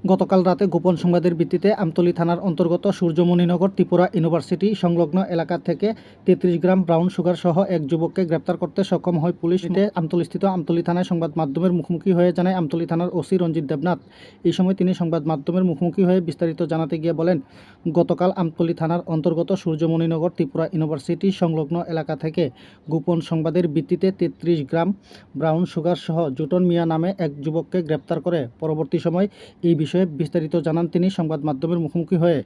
গতকাল রাতে গোপন সংবাদের ভিত্তিতে আমতলী থানার অন্তর্গত সূর্যমণিনগর ত্রিপুরা ইউনিভার্সিটি সংলগ্ন এলাকা থেকে ৩৩ গ্রাম ব্রাউন সুগার সহ এক যুবককে গ্রেপ্তার করতে সক্ষম হয় পুলিশ। আমতলীস্থিত আমতলী থানায় সংবাদ মাধ্যমের মুখোমুখি হয়ে জানায় আমতলী থানার ওসি রঞ্জিত দেবনাথ। এই সময় তিনি সংবাদ মাধ্যমের মুখোমুখি হয়ে বিস্তারিত জানাতে গিয়ে বলেন, গতকাল আমতলী থানার অন্তর্গত সূর্যমণিনগর ত্রিপুরা ইউনিভার্সিটি সংলগ্ন এলাকা থেকে গোপন সংবাদের ভিত্তিতে ৩৩ গ্রাম ব্রাউন সুগার সহ জুটন মিয়া নামে এক যুবককে গ্রেপ্তার করে। পরবর্তী সময় এই বিষয়ে বিস্তারিত জানান তিনি সংবাদ মাধ্যমের মুখোমুখি হয়ে।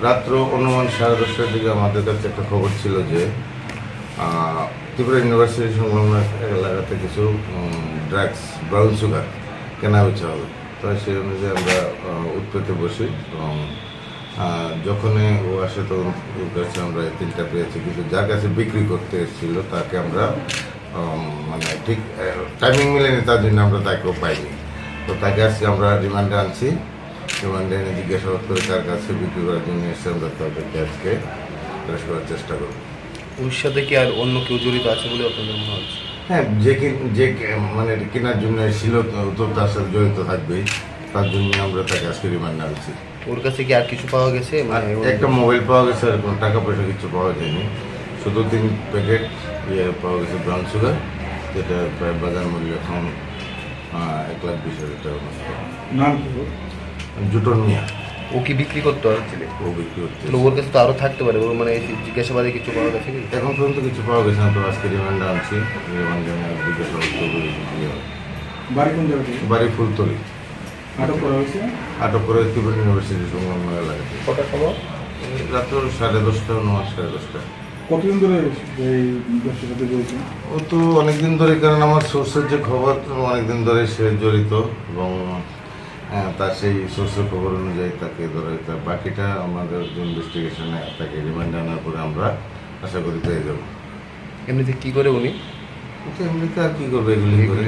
রাত্র অনুমান 10:30টার দিকে আমাদের কাছে একটা খবর ছিল যে ত্রিপুরা ইউনিভার্সিটি সংলগ্ন এলাকাতে কিছু ড্রাগস ব্রাউন সুগার কেনা বেচা হবে। তো সেই অনুযায়ী আমরা উৎপেতে বসি এবং যখনই ও আসে তখন ওর কাছে আমরা 3টা পেয়েছি, কিন্তু যার কাছে বিক্রি করতে এসেছিল তাকে আমরা মানে ঠিক টাইমিং মিলেনি, তার জন্য আমরা তাকেও পাইনি। তো তাকে আজকে আমরা রিমান্ডে আনছি। রিমান্ডে এনে জিজ্ঞাসাবাদ করে তার কাছে বিক্রি করার জন্য এসে আমরা তাদেরকে আজকে অ্যারেস্ট করার চেষ্টা করব। ওর সাথে কি আর অন্য কেউ জড়িত আছে বলে আপনাদের মনে হচ্ছে? হ্যাঁ, যে মানে কেনার জন্য এসেছিল তো তার সাথে জড়িত থাকবেই, তার জন্য আমরা তাকে আজকে রিমান্ডে আনছি। ওর কাছে কি আর কিছু পাওয়া গেছে? মানে একটা মোবাইল পাওয়া গেছে, আর কোনো টাকা পয়সা কিছু পাওয়া যায়নি। শুধু 3 প্যাকেট পাওয়া গেছে ব্রাউন সুগার, যেটা প্রায় বাজার মূল্য এখন 1,20,000 টাকার মতো। নাম কি? জুটন মিয়া। ও কি বিক্রি করতে হচ্ছিল? ও বিক্রি হচ্ছে। তাহলে ওর কাছে তো আরও থাকতে পারে। ওর মানে জিজ্ঞাসাবাদে কিছু পাওয়া গেছে কি? এখন পর্যন্ত কিছু পাওয়া গেছে না, তো আজকে রিমান্ডে আনছি। রিমান্ডে জিজ্ঞাসাবাদ করবো। বাড়ি কোন জায়গা থেকে? বাড়ি ফুলতলি। আটক করা হয়েছে? আটক করে ত্রিপুরা ইউনিভার্সিটি সংলগ্ন এলাকাতে। কটার খবর? রাত্র 10:30 9:30। কতদিন ধরে এই ব্যবসার সাথে জড়িত? ও তো অনেকদিন ধরে, কারণ আমার সোর্সের যে খবর অনেকদিন ধরে সে জড়িত এবং তার সেই সোর্সের খবর অনুযায়ী তাকে ধরা হইতে। বাকিটা আমাদের ইনভেস্টিগেশনে তাকে রিমান্ডে আনার পরে আমরা আশা করি পেয়ে যাব। এমনিতে কি করে উনি? এমনিতে আর কী করবে, এগুলি করে